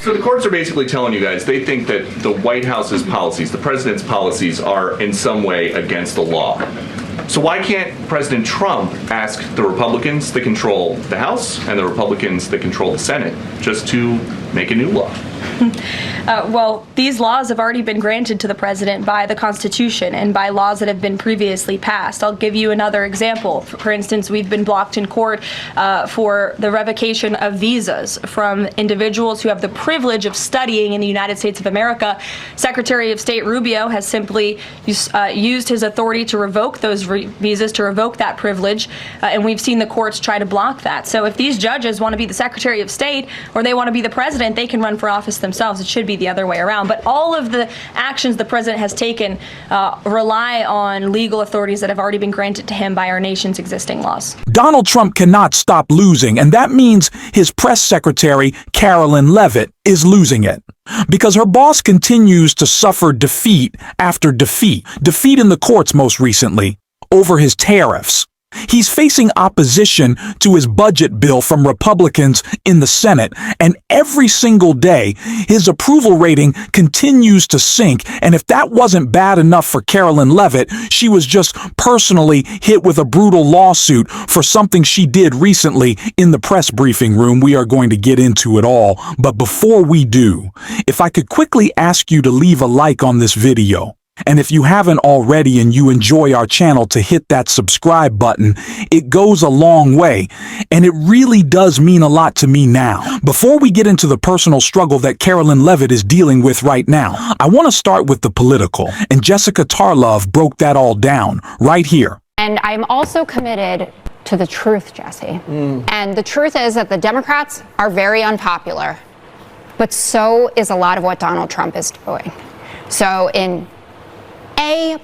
So the courts are basically telling you guys they think that the White House's policies, the president's policies, are in some way against the law. So why can't President Trump ask the Republicans that control the House and the Republicans that control the Senate just to make a new law? Well, these laws have already been granted to the president by the Constitution and by laws that have been previously passed. I'll give you another example. For instance, we've been blocked in court for the revocation of visas from individuals who have the privilege of studying in the United States of America. Secretary of State Rubio has simply used his authority to revoke those visas, to revoke that privilege, and we've seen the courts try to block that. So if these judges want to be the Secretary of State or they want to be the president, they can run for office themselves. It should be the other way around. But all of the actions the president has taken rely on legal authorities that have already been granted to him by our nation's existing laws. Donald Trump cannot stop losing, and that means his press secretary, Carolyn Levitt, is losing it. Because her boss continues to suffer defeat after defeat. Defeat in the courts most recently, over his tariffs. He's facing opposition to his budget bill from Republicans in the Senate, and every single day, his approval rating continues to sink. And if that wasn't bad enough for Carolyn Levitt, she was just personally hit with a brutal lawsuit for something she did recently in the press briefing room. We are going to get into it all. But before we do, if I could quickly ask you to leave a like on this video. And if you haven't already and you enjoy our channel, to hit that subscribe button. It goes a long way, and it really does mean a lot to me now. Before we get into the personal struggle that Carolyn Levitt is dealing with right now, I want to start with the political, and Jessica Tarlov broke that all down right here. And I'm also committed to the truth, Jesse. And the truth is that the Democrats are very unpopular, but so is a lot of what Donald Trump is doing. So in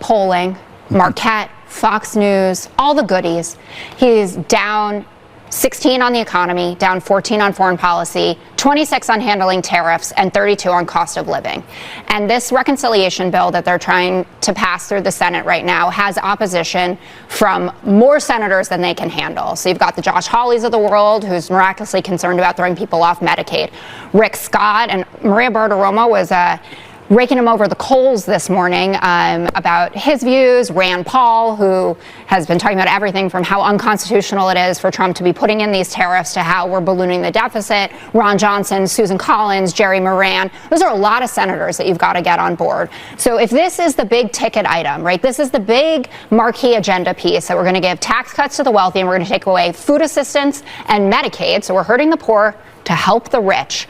polling, Marquette, Fox News, all the goodies, he's down 16 on the economy, down 14 on foreign policy, 26 on handling tariffs, and 32 on cost of living. And this reconciliation bill that they're trying to pass through the Senate right now has opposition from more senators than they can handle. So you've got the Josh Hawleys of the world, who's miraculously concerned about throwing people off Medicaid. Rick Scott and Maria Bartiromo was raking him over the coals this morning about his views. Rand Paul, who has been talking about everything from how unconstitutional it is for Trump to be putting in these tariffs to how we're ballooning the deficit. Ron Johnson, Susan Collins, Jerry Moran. Those are a lot of senators that you've got to get on board. So if this is the big ticket item, right, this is the big marquee agenda piece that we're going to give tax cuts to the wealthy and we're going to take away food assistance and Medicaid, so we're hurting the poor to help the rich.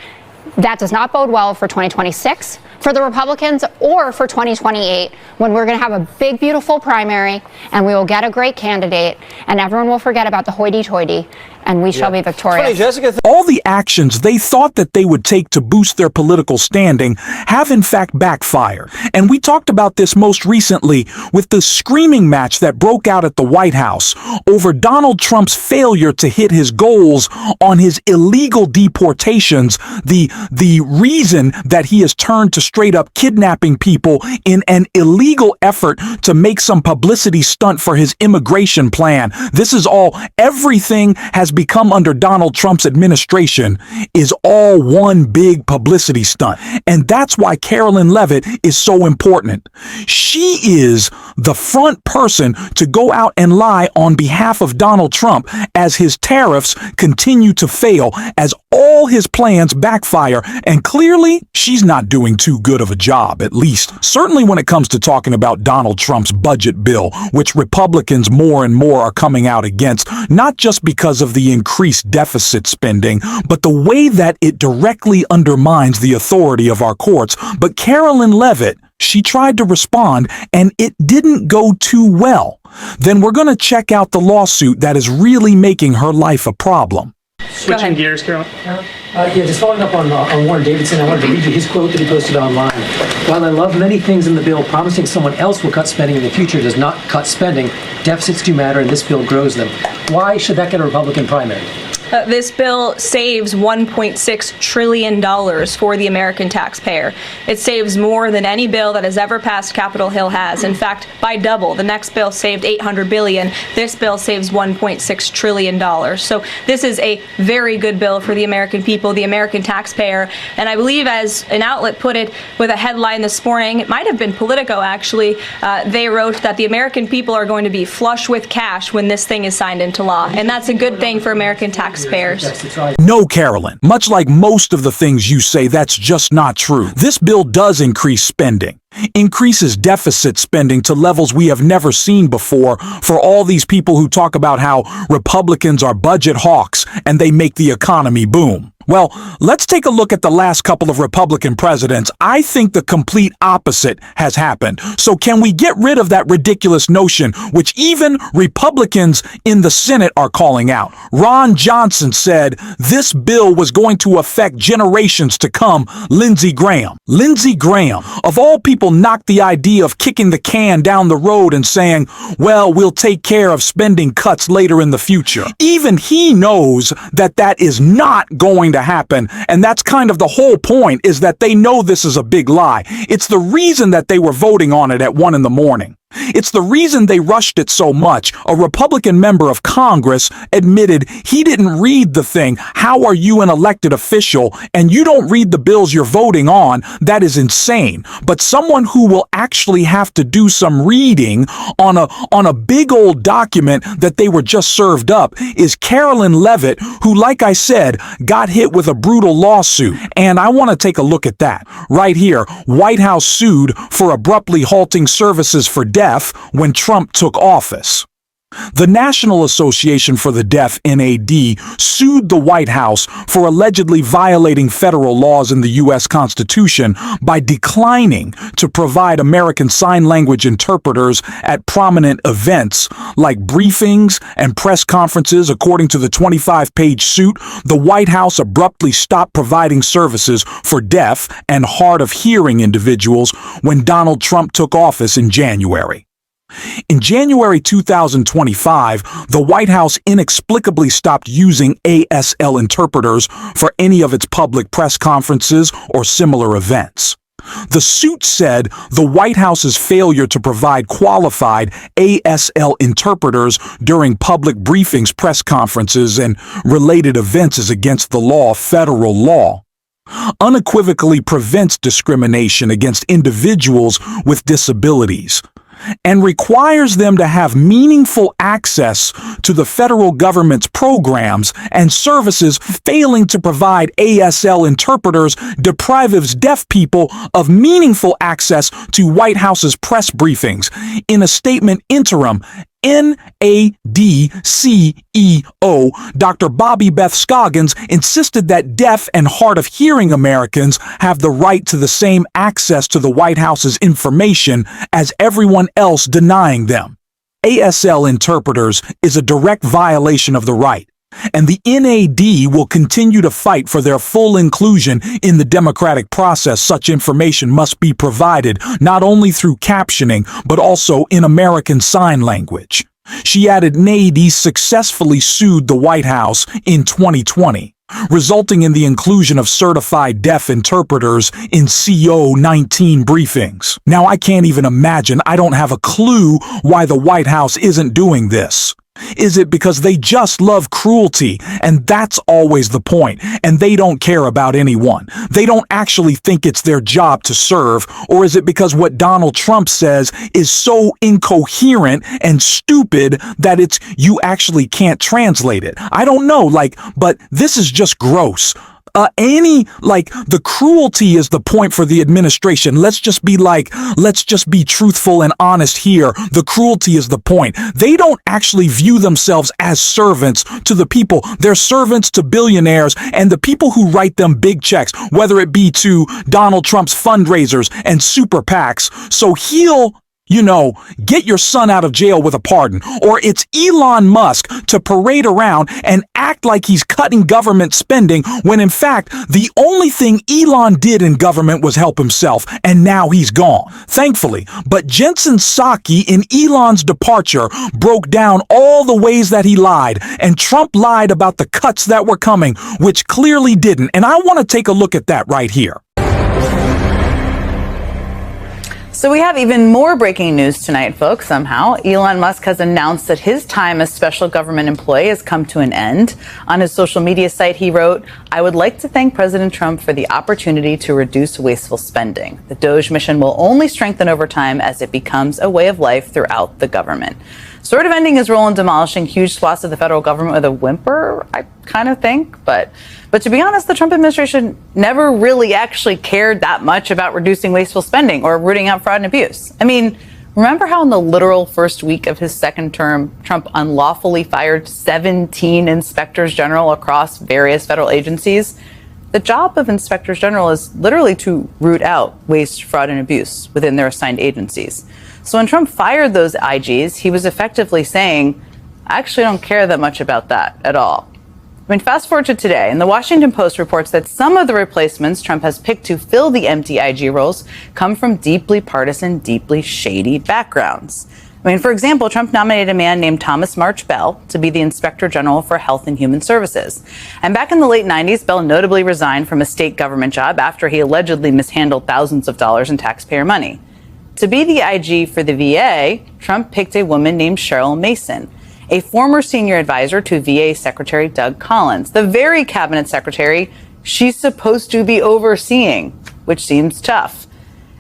That does not bode well for 2026 for the Republicans or for 2028, when we're going to have a big, beautiful primary and we will get a great candidate and everyone will forget about the hoity-toity and we shall be victorious. All the actions they thought that they would take to boost their political standing have in fact backfired. And we talked about this most recently with the screaming match that broke out at the White House over Donald Trump's failure to hit his goals on his illegal deportations, the reason that he has turned to straight up kidnapping people in an illegal effort to make some publicity stunt for his immigration plan. This is all, everything has become under Donald Trump's administration is all one big publicity stunt. And that's why Carolyn Levitt is so important. She is the front person to go out and lie on behalf of Donald Trump as his tariffs continue to fail, as all his plans backfire. And clearly, she's not doing too good of a job, at least. Certainly when it comes to talking about Donald Trump's budget bill, which Republicans more and more are coming out against, not just because of the increased deficit spending, but the way that it directly undermines the authority of our courts. But Carolyn Levitt, she tried to respond, and it didn't go too well. Then we're going to check out the lawsuit that is really making her life a problem. Switching gears, Carolyn. Just following up on Warren Davidson, I wanted to read you his quote that he posted online. While I love many things in the bill, promising someone else will cut spending in the future does not cut spending. Deficits do matter, and this bill grows them. Why should that get a Republican primary? This bill saves $1.6 trillion for the American taxpayer. It saves more than any bill that has ever passed Capitol Hill has. In fact, by double. The next bill saved $800 billion. This bill saves $1.6 trillion. So this is a very good bill for the American people, the American taxpayer. And I believe, as an outlet put it with a headline this morning, it might have been Politico actually, they wrote that the American people are going to be flush with cash when this thing is signed into law. And that's a good thing for American taxpayers. No, Carolyn. Much like most of the things you say, that's just not true. This bill does increase spending. Increases deficit spending to levels we have never seen before for all these people who talk about how Republicans are budget hawks and they make the economy boom. Well, let's take a look at the last couple of Republican presidents. I think the complete opposite has happened. So can we get rid of that ridiculous notion, which even Republicans in the Senate are calling out? Ron Johnson said this bill was going to affect generations to come. Lindsey Graham, of all people, knocked the idea of kicking the can down the road and saying, well, we'll take care of spending cuts later in the future. Even he knows that that is not going to happen, and that's kind of the whole point, is that they know this is a big lie. It's the reason that they were voting on it at 1 a.m. It's the reason they rushed it so much. A Republican member of Congress admitted he didn't read the thing. How are you an elected official and you don't read the bills you're voting on? That is insane. But someone who will actually have to do some reading on a big old document that they were just served up is Carolyn Levitt, who, like I said, got hit with a brutal lawsuit. And I want to take a look at that. Right here, White House sued for abruptly halting services for deaf when Trump took office. The National Association for the Deaf, NAD, sued the White House for allegedly violating federal laws in the U.S. Constitution by declining to provide American Sign Language interpreters at prominent events like briefings and press conferences. According to the 25-page suit, the White House abruptly stopped providing services for deaf and hard of hearing individuals when Donald Trump took office in January. In January 2025, the White House inexplicably stopped using ASL interpreters for any of its public press conferences or similar events. The suit said the White House's failure to provide qualified ASL interpreters during public briefings, press conferences, and related events is against the law, federal law. Unequivocally prevents discrimination against individuals with disabilities, and requires them to have meaningful access to the federal government's programs and services. Failing to provide ASL interpreters deprives deaf people of meaningful access to White House's press briefings. In a statement, interim NAD CEO Dr. Bobby Beth Scoggins insisted that deaf and hard of hearing Americans have the right to the same access to the White House's information as everyone else, denying them. ASL interpreters is a direct violation of the right, and the NAD will continue to fight for their full inclusion in the democratic process. Such information must be provided not only through captioning, but also in American Sign Language. She added NAD successfully sued the White House in 2020, resulting in the inclusion of certified deaf interpreters in CO-19 briefings. Now, I can't even imagine, I don't have a clue why the White House isn't doing this. Is it because they just love cruelty, and that's always the point, and they don't care about anyone? They don't actually think it's their job to serve, or is it because what Donald Trump says is so incoherent and stupid that you actually can't translate it? I don't know, but this is just gross. The cruelty is the point for the administration. Let's just be truthful and honest here. The cruelty is the point. They don't actually view themselves as servants to the people. They're servants to billionaires and the people who write them big checks, whether it be to Donald Trump's fundraisers and super PACs. So he'll You know, get your son out of jail with a pardon, or it's Elon Musk to parade around and act like he's cutting government spending when in fact the only thing Elon did in government was help himself, and now he's gone. Thankfully, but Jensen Psaki in Elon's departure broke down all the ways that he lied, and Trump lied about the cuts that were coming, which clearly didn't, and I want to take a look at that right here. So we have even more breaking news tonight, folks, somehow. Elon Musk has announced that his time as special government employee has come to an end. On his social media site, he wrote, "I would like to thank President Trump for the opportunity to reduce wasteful spending. The DOGE mission will only strengthen over time as it becomes a way of life throughout the government." Sort of ending his role in demolishing huge swaths of the federal government with a whimper, I kind of think. But to be honest, the Trump administration never really actually cared that much about reducing wasteful spending or rooting out fraud and abuse. I mean, remember how in the literal first week of his second term, Trump unlawfully fired 17 inspectors general across various federal agencies? The job of inspectors general is literally to root out waste, fraud, and abuse within their assigned agencies. So when Trump fired those IGs, he was effectively saying, I actually don't care that much about that at all. I mean, fast forward to today, and the Washington Post reports that some of the replacements Trump has picked to fill the empty IG roles come from deeply partisan, deeply shady backgrounds. I mean, for example, Trump nominated a man named Thomas March Bell to be the Inspector General for Health and Human Services. And back in the late 90s, Bell notably resigned from a state government job after he allegedly mishandled thousands of dollars in taxpayer money. To be the IG for the VA, Trump picked a woman named Cheryl Mason, a former senior advisor to VA Secretary Doug Collins, the very cabinet secretary she's supposed to be overseeing, which seems tough.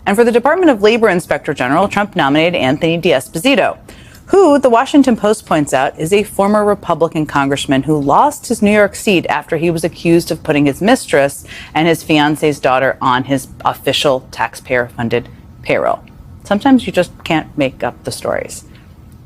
And for the Department of Labor Inspector General, Trump nominated Anthony D'Esposito, who, the Washington Post points out, is a former Republican congressman who lost his New York seat after he was accused of putting his mistress and his fiance's daughter on his official taxpayer-funded payroll. Sometimes you just can't make up the stories.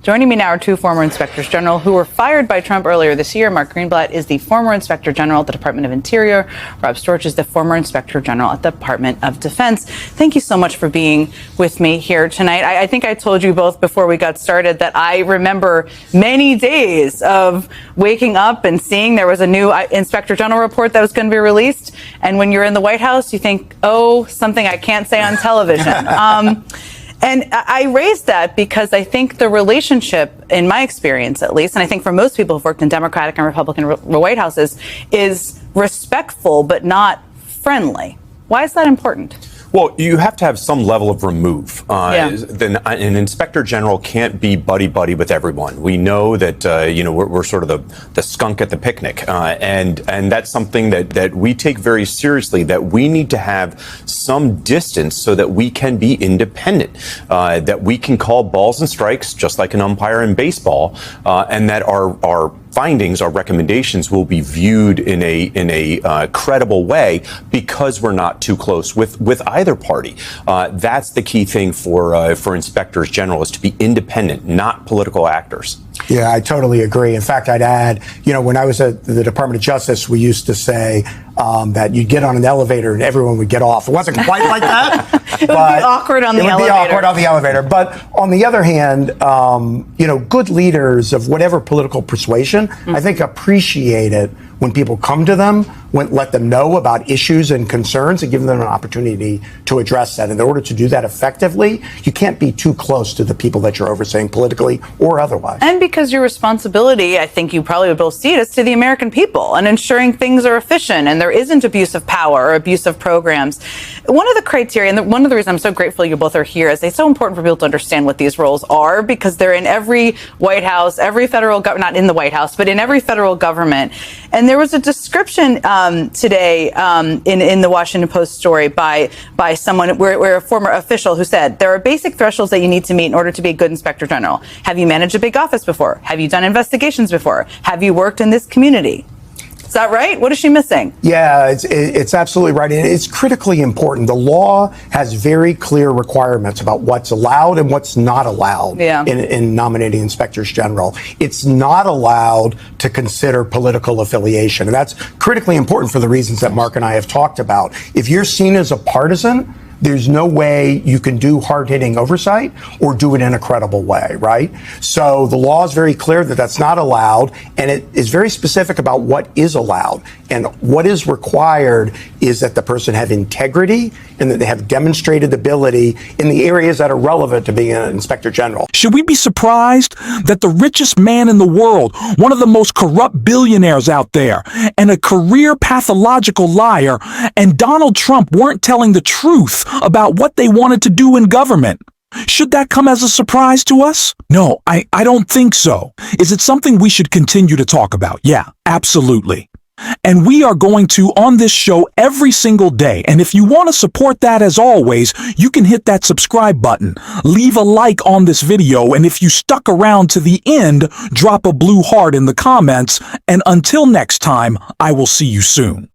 Joining me now are two former inspectors general who were fired by Trump earlier this year. Mark Greenblatt is the former inspector general at the Department of Interior. Rob Storch is the former inspector general at the Department of Defense. Thank you so much for being with me here tonight. I think I told you both before we got started that I remember many days of waking up and seeing there was a new inspector general report that was going to be released. And when you're in the White House, you think, oh, something I can't say on television. And I raised that because I think the relationship, in my experience at least, and I think for most people who've worked in Democratic and Republican White Houses, is respectful but not friendly. Why is that important? Well, you have to have some level of remove. Then an inspector general can't be buddy-buddy with everyone. We know that, we're sort of the skunk at the picnic. And that's something that we take very seriously, that we need to have some distance so that we can be independent, that we can call balls and strikes just like an umpire in baseball, and that our findings, our recommendations will be viewed in a credible way because we're not too close with either party. That's the key thing for inspectors general, is to be independent, not political actors. Yeah, I totally agree. In fact, I'd add, when I was at the Department of Justice, we used to say that you'd get on an elevator and everyone would get off. It wasn't quite like that. It would be awkward on the elevator. It would be awkward on the elevator. But on the other hand, good leaders of whatever political persuasion, I think, appreciate it when people come to them, let them know about issues and concerns and give them an opportunity to address that. And in order to do that effectively, you can't be too close to the people that you're overseeing politically or otherwise. And because your responsibility, I think you probably would both see it, is to the American people and ensuring things are efficient and there isn't abuse of power or abuse of programs. One of the criteria, and one of the reasons I'm so grateful you both are here, is it's so important for people to understand what these roles are, because they're in every White House, every federal government, not in the White House, but in every federal government. And there was a description today in the Washington Post story by someone, where a former official who said, there are basic thresholds that you need to meet in order to be a good inspector general. Have you managed a big office before? Have you done investigations before? Have you worked in this community? Is that right? What is she missing? Yeah, it's absolutely right. And it's critically important. The law has very clear requirements about what's allowed and what's not allowed in nominating inspectors general. It's not allowed to consider political affiliation. And that's critically important for the reasons that Mark and I have talked about. If you're seen as a partisan, there's no way you can do hard-hitting oversight or do it in a credible way, right? So the law is very clear that that's not allowed, and it is very specific about what is allowed. And what is required is that the person have integrity and that they have demonstrated ability in the areas that are relevant to being an inspector general. Should we be surprised that the richest man in the world, one of the most corrupt billionaires out there, and a career pathological liar, and Donald Trump weren't telling the truth about what they wanted to do in government? Should that come as a surprise to us? No, I don't think so. Is it something we should continue to talk about? Yeah, absolutely. And we are going to on this show every single day. And if you want to support that, as always, you can hit that subscribe button, leave a like on this video, and if you stuck around to the end, drop a blue heart in the comments. And until next time, I will see you soon.